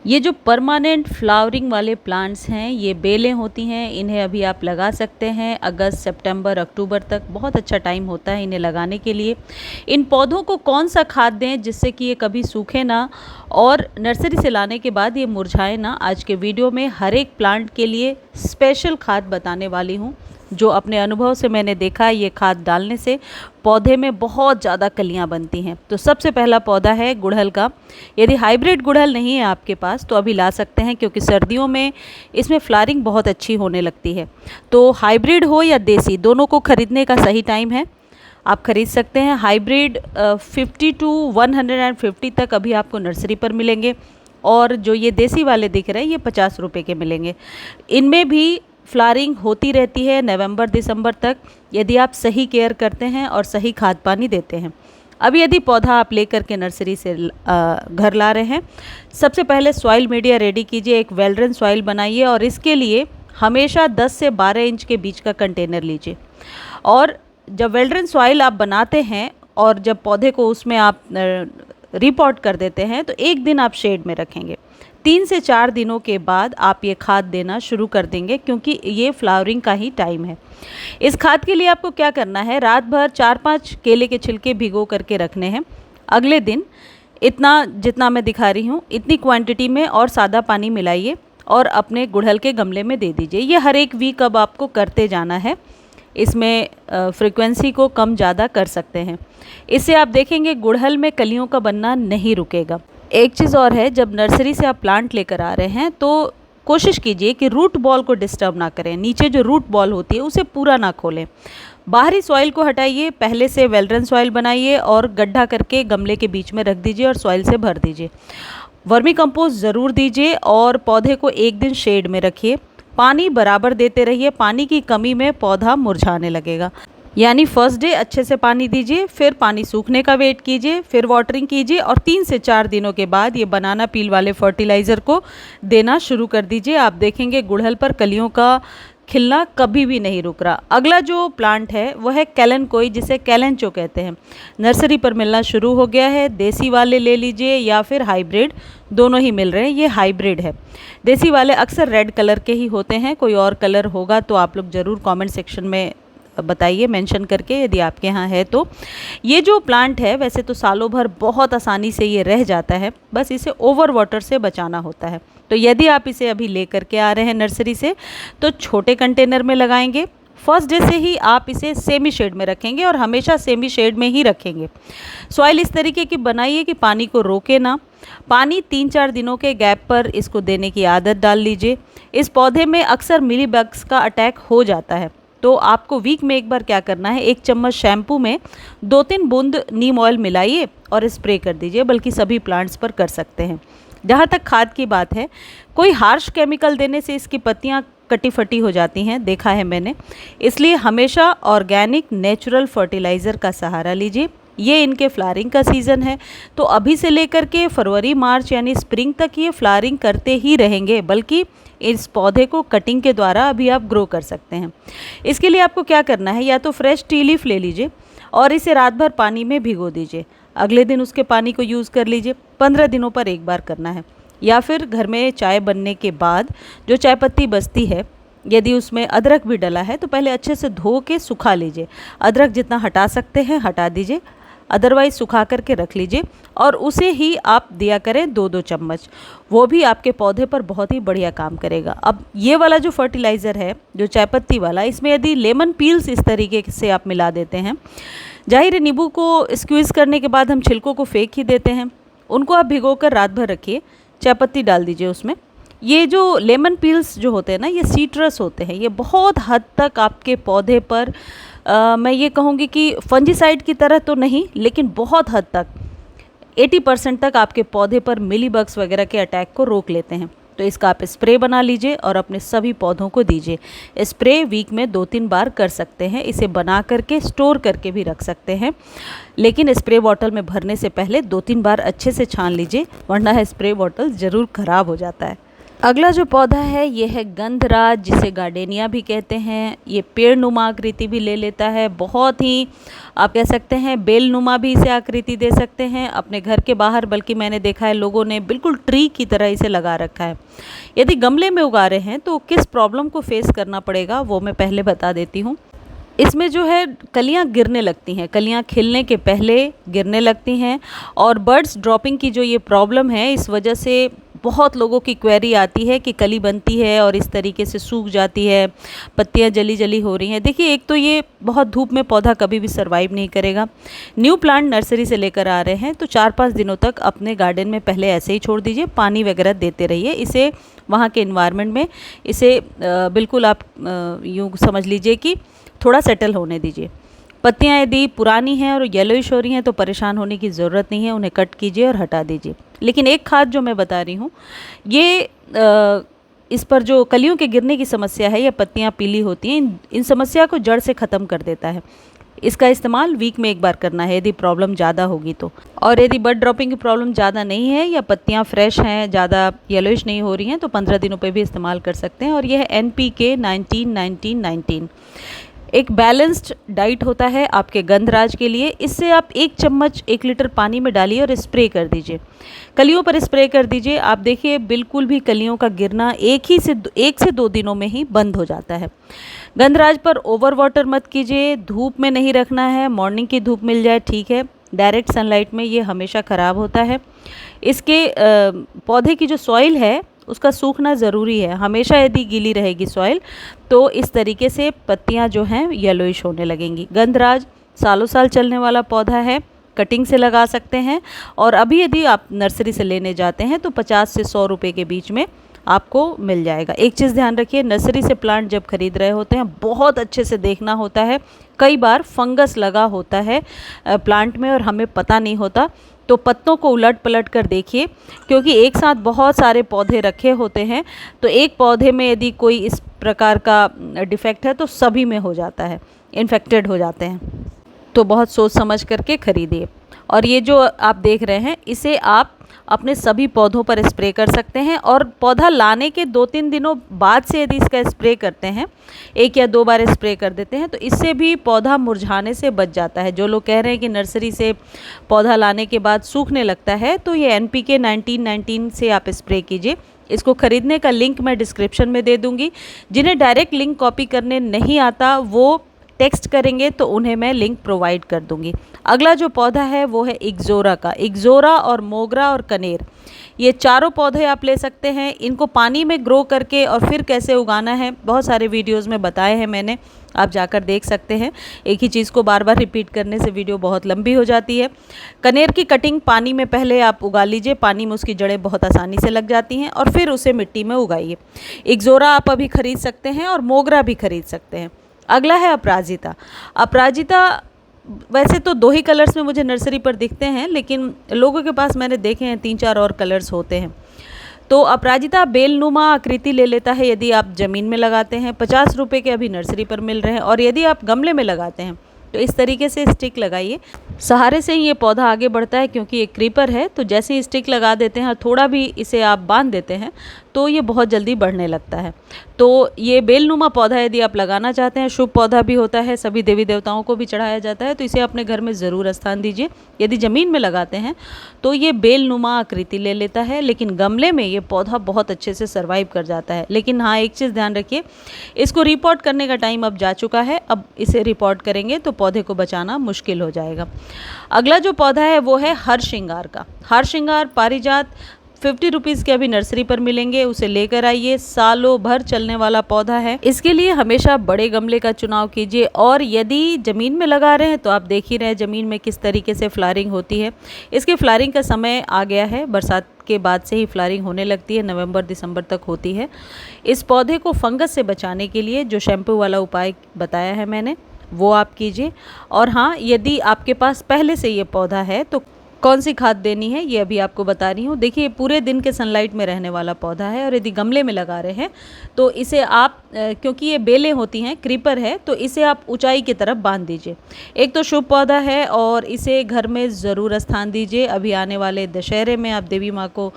ये जो permanent flowering वाले प्लांट्स हैं, ये बेलें होती हैं। इन्हें अभी आप लगा सकते हैं अगस्त, सितंबर, अक्टूबर तक। बहुत अच्छा टाइम होता है इन्हें लगाने के लिए। इन पौधों को कौन सा खाद दें जिससे कि ये कभी सूखे ना और नर्सरी से लाने के बाद ये मुरझाए ना, आज के वीडियो में हर एक प्लांट के लिए स्पेशल खाद बताने वाली हूँ, जो अपने अनुभव से मैंने देखा है। ये खाद डालने से पौधे में बहुत ज़्यादा कलियां बनती हैं। तो सबसे पहला पौधा है गुड़हल का। यदि हाइब्रिड गुड़हल नहीं है आपके पास तो अभी ला सकते हैं, क्योंकि सर्दियों में इसमें फ्लावरिंग बहुत अच्छी होने लगती है। तो हाइब्रिड हो या देसी, दोनों को ख़रीदने का सही टाइम है। आप ख़रीद सकते हैं। हाइब्रिड 50 to 150 तक अभी आपको नर्सरी पर मिलेंगे, और जो ये देसी वाले दिख रहे हैं ये 50 रुपये के मिलेंगे। इनमें भी फ्लावरिंग होती रहती है नवंबर दिसंबर तक, यदि आप सही केयर करते हैं और सही खाद पानी देते हैं। अब यदि पौधा आप लेकर के नर्सरी से घर ला रहे हैं, सबसे पहले सॉइल मीडिया रेडी कीजिए। एक वेलरन सॉइल बनाइए, और इसके लिए हमेशा 10 से 12 इंच के बीच का कंटेनर लीजिए। और जब वेलरन सॉइल आप बनाते हैं और जब पौधे को उसमें आप रिपोर्ट कर देते हैं, तो एक दिन आप शेड में रखेंगे। 3 से 4 दिनों के बाद आप ये खाद देना शुरू कर देंगे, क्योंकि ये फ्लावरिंग का ही टाइम है। इस खाद के लिए आपको क्या करना है, रात भर 4-5 केले के छिलके भिगो करके रखने हैं। अगले दिन इतना जितना मैं दिखा रही हूँ इतनी क्वांटिटी में और सादा पानी मिलाइए और अपने गुड़हल के गमले में दे दीजिए। ये हर एक वीक अब आपको करते जाना है। इसमें फ्रीक्वेंसी को कम ज़्यादा कर सकते हैं। इससे आप देखेंगे गुड़हल में कलियों का बनना नहीं रुकेगा। एक चीज़ और है, जब नर्सरी से आप प्लांट लेकर आ रहे हैं तो कोशिश कीजिए कि रूट बॉल को डिस्टर्ब ना करें। नीचे जो रूट बॉल होती है उसे पूरा ना खोलें। बाहरी सॉइल को हटाइए, पहले से वेलरन सॉइल बनाइए और गड्ढा करके गमले के बीच में रख दीजिए और सॉइल से भर दीजिए। वर्मी कंपोस्ट ज़रूर दीजिए और पौधे को एक दिन शेड में रखिए। पानी बराबर देते रहिए। पानी की कमी में पौधा मुरझाने लगेगा। यानी फर्स्ट डे अच्छे से पानी दीजिए, फिर पानी सूखने का वेट कीजिए, फिर वाटरिंग कीजिए, और 3 से 4 दिनों के बाद ये बनाना पील वाले फर्टिलाइज़र को देना शुरू कर दीजिए। आप देखेंगे गुड़हल पर कलियों का खिलना कभी भी नहीं रुक रहा। अगला जो प्लांट है वह है कैलेनकोई, जिसे कैलेंचो कहते हैं। नर्सरी पर मिलना शुरू हो गया है। देसी वाले ले लीजिए या फिर हाइब्रिड, दोनों ही मिल रहे हैं। ये हाइब्रिड है। देसी वाले अक्सर रेड कलर के ही होते हैं। कोई और कलर होगा तो आप लोग ज़रूर कमेंट सेक्शन में बताइए मेंशन करके, यदि आपके यहाँ है तो। ये जो प्लांट है वैसे तो सालों भर बहुत आसानी से ये रह जाता है, बस इसे ओवर वाटर से बचाना होता है। तो यदि आप इसे अभी लेकर के आ रहे हैं नर्सरी से, तो छोटे कंटेनर में लगाएंगे। फर्स्ट डे से ही आप इसे सेमी शेड में रखेंगे और हमेशा सेमी शेड में ही रखेंगे। सॉइल इस तरीके की बनाइए कि पानी को रोके ना। पानी 3-4 दिनों के गैप पर इसको देने की आदत डाल लीजिए। इस पौधे में अक्सर मिली बग्स का अटैक हो जाता है, तो आपको वीक में एक बार क्या करना है, 1 चम्मच शैम्पू में 2-3 बूंद नीम ऑयल मिलाइए और स्प्रे कर दीजिए। बल्कि सभी प्लांट्स पर कर सकते हैं। जहाँ तक खाद की बात है, कोई हार्श केमिकल देने से इसकी पत्तियाँ कटी फटी हो जाती हैं, देखा है मैंने। इसलिए हमेशा ऑर्गेनिक नेचुरल फर्टिलाइज़र का सहारा लीजिए। ये इनके फ्लावरिंग का सीज़न है, तो अभी से लेकर के फरवरी मार्च यानी स्प्रिंग तक ये फ्लावरिंग करते ही रहेंगे। बल्कि इस पौधे को कटिंग के द्वारा अभी आप ग्रो कर सकते हैं। इसके लिए आपको क्या करना है, या तो फ्रेश टी लीफ ले लीजिए और इसे रात भर पानी में भिगो दीजिए। अगले दिन उसके पानी को यूज़ कर लीजिए। 15 दिनों पर एक बार करना है। या फिर घर में चाय बनने के बाद जो चाय पत्ती बचती है, यदि उसमें अदरक भी डला है तो पहले अच्छे से धो के सुखा लीजिए। अदरक जितना हटा सकते हैं हटा दीजिए, अदरवाइज़ सुखा करके रख लीजिए और उसे ही आप दिया करें 2-2 चम्मच। वो भी आपके पौधे पर बहुत ही बढ़िया काम करेगा। अब ये वाला जो फर्टिलाइज़र है, जो चायपत्ती वाला, इसमें यदि लेमन पील्स इस तरीके से आप मिला देते हैं, जाहिर है नींबू को स्क्वीज़ करने के बाद हम छिलकों को फेंक ही देते हैं, उनको आप भिगोकर रात भर रखिए, चायपत्ती डाल दीजिए उसमें। ये जो लेमन पील्स जो होते हैं ना, ये सीट्रस होते हैं। ये बहुत हद तक आपके पौधे पर मैं ये कहूँगी कि फंजीसाइड की तरह तो नहीं, लेकिन बहुत हद तक 80% तक आपके पौधे पर मिलीबग्स वगैरह के अटैक को रोक लेते हैं। तो इसका आप स्प्रे बना लीजिए और अपने सभी पौधों को दीजिए। स्प्रे वीक में 2-3 बार कर सकते हैं। इसे बना करके स्टोर करके भी रख सकते हैं, लेकिन स्प्रे बॉटल में भरने से पहले 2-3 बार अच्छे से छान लीजिए, वरना स्प्रे बॉटल ज़रूर ख़राब हो जाता है। अगला जो पौधा है ये है गंधराज, जिसे गार्डेनिया भी कहते हैं। ये पेड़ नुमा आकृति भी ले लेता है, बहुत ही आप कह सकते हैं बेल नुमा भी इसे आकृति दे सकते हैं अपने घर के बाहर, बल्कि मैंने देखा है लोगों ने बिल्कुल ट्री की तरह इसे लगा रखा है। यदि गमले में उगा रहे हैं तो किस प्रॉब्लम को फेस करना पड़ेगा वो मैं पहले बता देती हूँ। इसमें जो है कलियां गिरने लगती हैं, कलियां खिलने के पहले गिरने लगती हैं, और बर्ड्स ड्रॉपिंग की जो ये प्रॉब्लम है इस वजह से बहुत लोगों की क्वेरी आती है कि कली बनती है और इस तरीके से सूख जाती है, पत्तियां जली जली हो रही हैं। देखिए, एक तो ये बहुत धूप में पौधा कभी भी सर्वाइव नहीं करेगा। न्यू प्लांट नर्सरी से लेकर आ रहे हैं तो 4-5 दिनों तक अपने गार्डन में पहले ऐसे ही छोड़ दीजिए, पानी वगैरह देते रहिए इसे, वहाँ के इन्वायरमेंट में इसे बिल्कुल आप यूँ समझ लीजिए कि थोड़ा सेटल होने दीजिए। पत्तियां यदि पुरानी हैं और येलोइश हो रही हैं तो परेशान होने की ज़रूरत नहीं है, उन्हें कट कीजिए और हटा दीजिए। लेकिन एक खाद जो मैं बता रही हूँ ये इस पर जो कलियों के गिरने की समस्या है या पत्तियां पीली होती हैं, इन समस्या को जड़ से ख़त्म कर देता है। इसका इस्तेमाल वीक में एक बार करना है यदि प्रॉब्लम ज़्यादा होगी तो। और यदि बर्ड ड्रॉपिंग की प्रॉब्लम ज़्यादा नहीं है या पत्तियां फ्रेश हैं, ज़्यादा येलोइश नहीं हो रही हैं, तो 15 दिनों पे भी इस्तेमाल कर सकते हैं। और यह है NPK 19-19-19। एक बैलेंस्ड डाइट होता है आपके गंधराज के लिए। इससे आप 1 चम्मच 1 लीटर पानी में डालिए और स्प्रे कर दीजिए, कलियों पर स्प्रे कर दीजिए। आप देखिए बिल्कुल भी कलियों का गिरना 1 से 2 दिनों में ही बंद हो जाता है। गंधराज पर ओवर वाटर मत कीजिए, धूप में नहीं रखना है, मॉर्निंग की धूप मिल जाए ठीक है, डायरेक्ट सनलाइट में ये हमेशा ख़राब होता है। इसके पौधे की जो सॉइल है उसका सूखना ज़रूरी है, हमेशा यदि गीली रहेगी सॉइल तो इस तरीके से पत्तियां जो हैं येलोइश होने लगेंगी। गंधराज सालों साल चलने वाला पौधा है, कटिंग से लगा सकते हैं, और अभी यदि आप नर्सरी से लेने जाते हैं तो 50 से 100 रुपये के बीच में आपको मिल जाएगा। एक चीज़ ध्यान रखिए, नर्सरी से प्लांट जब खरीद रहे होते हैं बहुत अच्छे से देखना होता है। कई बार फंगस लगा होता है प्लांट में और हमें पता नहीं होता, तो पत्तों को उलट पलट कर देखिए, क्योंकि एक साथ बहुत सारे पौधे रखे होते हैं तो एक पौधे में यदि कोई इस प्रकार का डिफेक्ट है तो सभी में हो जाता है, इन्फेक्टेड हो जाते हैं। तो बहुत सोच समझ करके खरीदिए। और ये जो आप देख रहे हैं इसे आप अपने सभी पौधों पर स्प्रे कर सकते हैं, और पौधा लाने के 2-3 दिनों बाद से यदि इसका स्प्रे करते हैं, 1 या 2 बार स्प्रे कर देते हैं, तो इससे भी पौधा मुरझाने से बच जाता है। जो लोग कह रहे हैं कि नर्सरी से पौधा लाने के बाद सूखने लगता है, तो ये NPK 19-19 से आप स्प्रे कीजिए। इसको खरीदने का लिंक मैं डिस्क्रिप्शन में दे दूँगी। जिन्हें डायरेक्ट लिंक कॉपी करने नहीं आता वो टेक्स्ट करेंगे तो उन्हें मैं लिंक प्रोवाइड कर दूंगी। अगला जो पौधा है वो है इक्ज़ोरा का। इक्ज़ोरा और मोगरा और कनेर, ये चारों पौधे आप ले सकते हैं। इनको पानी में ग्रो करके और फिर कैसे उगाना है बहुत सारे वीडियोस में बताए हैं मैंने, आप जाकर देख सकते हैं। एक ही चीज़ को बार बार रिपीट करने से वीडियो बहुत लंबी हो जाती है। कनेर की कटिंग पानी में पहले आप उगा लीजिए, पानी में उसकी जड़ें बहुत आसानी से लग जाती हैं, और फिर उसे मिट्टी में उगाइए। इक्ज़ोरा आप अभी खरीद सकते हैं और मोगरा भी खरीद सकते हैं। अगला है अपराजिता। अपराजिता वैसे तो 2 ही कलर्स में मुझे नर्सरी पर दिखते हैं, लेकिन लोगों के पास मैंने देखे हैं 3-4 और कलर्स होते हैं। तो अपराजिता बेलनुमा आकृति ले लेता है यदि आप ज़मीन में लगाते हैं। 50 रुपये के अभी नर्सरी पर मिल रहे हैं, और यदि आप गमले में लगाते हैं तो इस तरीके से स्टिक लगाइए, सहारे से ही ये पौधा आगे बढ़ता है, क्योंकि ये क्रीपर है। तो जैसे ही स्टिक लगा देते हैं और थोड़ा भी इसे आप बांध देते हैं तो ये बहुत जल्दी बढ़ने लगता है। तो ये बेलनुमा पौधा यदि आप लगाना चाहते हैं, शुभ पौधा भी होता है, सभी देवी देवताओं को भी चढ़ाया जाता है, तो इसे अपने घर में ज़रूर स्थान दीजिए। यदि ज़मीन में लगाते हैं तो ये बेलनुमा आकृति ले लेता है, लेकिन गमले में ये पौधा बहुत अच्छे से सर्वाइव कर जाता है। लेकिन हाँ, एक चीज़ ध्यान रखिए, इसको रिपोर्ट करने का टाइम अब जा चुका है। अब इसे रिपोर्ट करेंगे तो पौधे को बचाना मुश्किल हो जाएगा। अगला जो पौधा है वो है हरश्रृंगार का। हरश्रृंगार पारिजात 50 रुपीज़ के अभी नर्सरी पर मिलेंगे, उसे लेकर आइए। सालों भर चलने वाला पौधा है। इसके लिए हमेशा बड़े गमले का चुनाव कीजिए, और यदि ज़मीन में लगा रहे हैं तो आप देख ही रहे हैं ज़मीन में किस तरीके से फ्लावरिंग होती है। इसके फ्लावरिंग का समय आ गया है, बरसात के बाद से ही फ्लावरिंग होने लगती है, नवंबर-दिसंबर तक होती है। इस पौधे को फंगस से बचाने के लिए जो शैम्पू वाला उपाय बताया है मैंने, वो आप कीजिए। और हाँ, यदि आपके पास पहले से ये पौधा है तो कौन सी खाद देनी है ये अभी आपको बता रही हूँ। देखिए पूरे दिन के सनलाइट में रहने वाला पौधा है और यदि गमले में लगा रहे हैं तो इसे आप क्योंकि ये बेलें होती हैं, क्रीपर है, तो इसे आप ऊंचाई की तरफ बांध दीजिए। एक तो शुभ पौधा है और इसे घर में ज़रूर स्थान दीजिए। अभी आने वाले दशहरे में आप देवी माँ को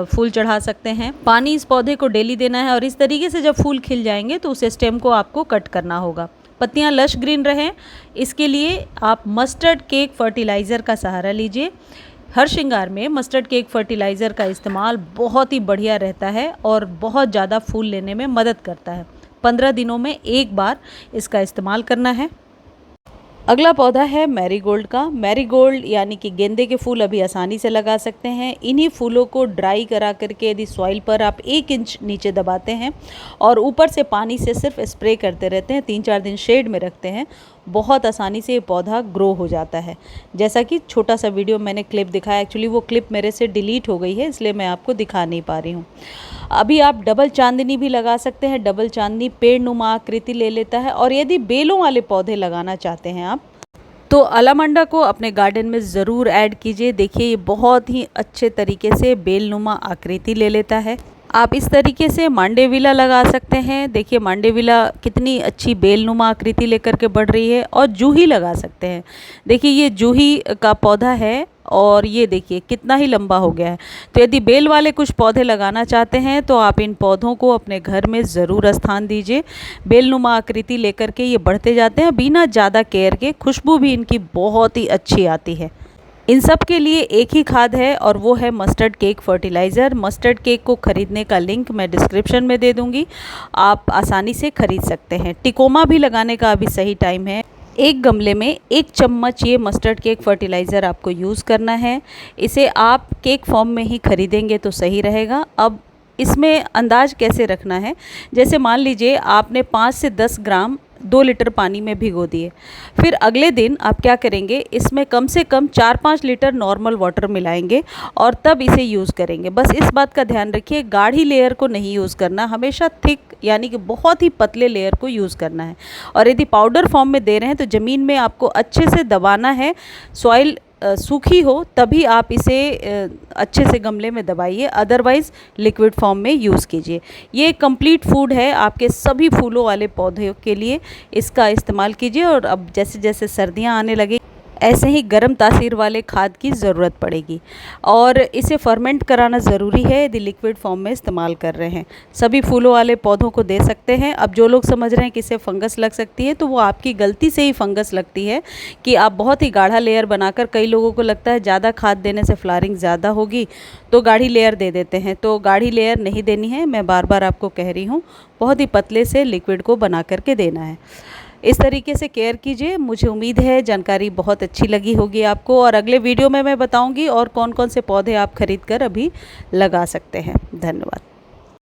फूल चढ़ा सकते हैं। पानी इस पौधे को डेली देना है और इस तरीके से जब फूल खिल जाएंगे तो उस स्टेम को आपको कट करना होगा। पत्तियां लश ग्रीन रहें इसके लिए आप मस्टर्ड केक फर्टिलाइज़र का सहारा लीजिए। हर श्रृंगार में मस्टर्ड केक फर्टिलाइज़र का इस्तेमाल बहुत ही बढ़िया रहता है और बहुत ज़्यादा फूल लेने में मदद करता है। 15 दिनों में एक बार इसका इस्तेमाल करना है। अगला पौधा है मैरीगोल्ड का। मैरीगोल्ड यानी कि गेंदे के फूल अभी आसानी से लगा सकते हैं। इन्हीं फूलों को ड्राई करा करके यदि सॉइल पर आप 1 इंच नीचे दबाते हैं और ऊपर से पानी से सिर्फ स्प्रे करते रहते हैं, 3-4 दिन शेड में रखते हैं, बहुत आसानी से ये पौधा ग्रो हो जाता है। जैसा कि छोटा सा वीडियो मैंने क्लिप दिखाया, एक्चुअली वो क्लिप मेरे से डिलीट हो गई है इसलिए मैं आपको दिखा नहीं पा रही हूँ। अभी आप डबल चांदनी भी लगा सकते हैं। डबल चांदनी पेड़ नुमा आकृति ले लेता है और यदि बेलों वाले पौधे लगाना चाहते हैं आप तो अलामंडा को अपने गार्डन में ज़रूर ऐड कीजिए। देखिए ये बहुत ही अच्छे तरीके से बेलनुमा आकृति ले लेता है। आप इस तरीके से मांडेविला लगा सकते हैं। देखिए मांडेविला कितनी अच्छी बेलनुमा आकृति लेकर के बढ़ रही है। और जूही लगा सकते हैं। देखिए ये जूही का पौधा है और ये देखिए कितना ही लंबा हो गया है। तो यदि बेल वाले कुछ पौधे लगाना चाहते हैं तो आप इन पौधों को अपने घर में ज़रूर स्थान दीजिए। बेलनुमा आकृति लेकर के ये बढ़ते जाते हैं बिना ज़्यादा केयर के। खुशबू भी इनकी बहुत ही अच्छी आती है। इन सब के लिए एक ही खाद है और वो है mustard cake fertiliser. Mustard cake को ख़रीदने का लिंक मैं डिस्क्रिप्शन में दे दूँगी, आप आसानी से ख़रीद सकते हैं। टिकोमा भी लगाने का अभी सही टाइम है। एक गमले में 1 चम्मच ये मस्टर्ड केक फर्टिलाइज़र आपको यूज़ करना है। इसे आप केक फॉर्म में ही ख़रीदेंगे तो सही रहेगा। अब इसमें अंदाज कैसे रखना है, जैसे मान लीजिए आपने 5 से 10 ग्राम 2 लीटर पानी में भिगो दिए। फिर अगले दिन आप क्या करेंगे, इसमें कम से कम 4-5 लीटर नॉर्मल वाटर मिलाएंगे और तब इसे यूज़ करेंगे। बस इस बात का ध्यान रखिए, गाढ़ी लेयर को नहीं यूज़ करना, हमेशा थिक यानी कि बहुत ही पतले लेयर को यूज़ करना है। और यदि पाउडर फॉर्म में दे रहे हैं तो ज़मीन में आपको अच्छे से दबाना है। सॉइल सूखी हो तभी आप इसे अच्छे से गमले में दबाइए, अदरवाइज़ लिक्विड फॉर्म में यूज़ कीजिए। ये कंप्लीट फूड है आपके सभी फूलों वाले पौधों के लिए, इसका इस्तेमाल कीजिए। और अब जैसे जैसे सर्दियाँ आने लगे ऐसे ही गर्म तासीर वाले खाद की ज़रूरत पड़ेगी और इसे फर्मेंट कराना ज़रूरी है यदि लिक्विड फॉर्म में इस्तेमाल कर रहे हैं। सभी फूलों वाले पौधों को दे सकते हैं। अब जो लोग समझ रहे हैं कि इससे फंगस लग सकती है तो वो आपकी गलती से ही फंगस लगती है कि आप बहुत ही गाढ़ा लेयर बनाकर, कई लोगों को लगता है ज़्यादा खाद देने से फ्लावरिंग ज़्यादा होगी तो गाढ़ी लेयर दे देते हैं। तो गाढ़ी लेयर नहीं देनी है, मैं बार बार आपको कह रही हूँ, बहुत ही पतले से लिक्विड को बना करके देना है। इस तरीके से केयर कीजिए। मुझे उम्मीद है जानकारी बहुत अच्छी लगी होगी आपको और अगले वीडियो में मैं बताऊंगी और कौन कौन से पौधे आप खरीद कर अभी लगा सकते हैं। धन्यवाद।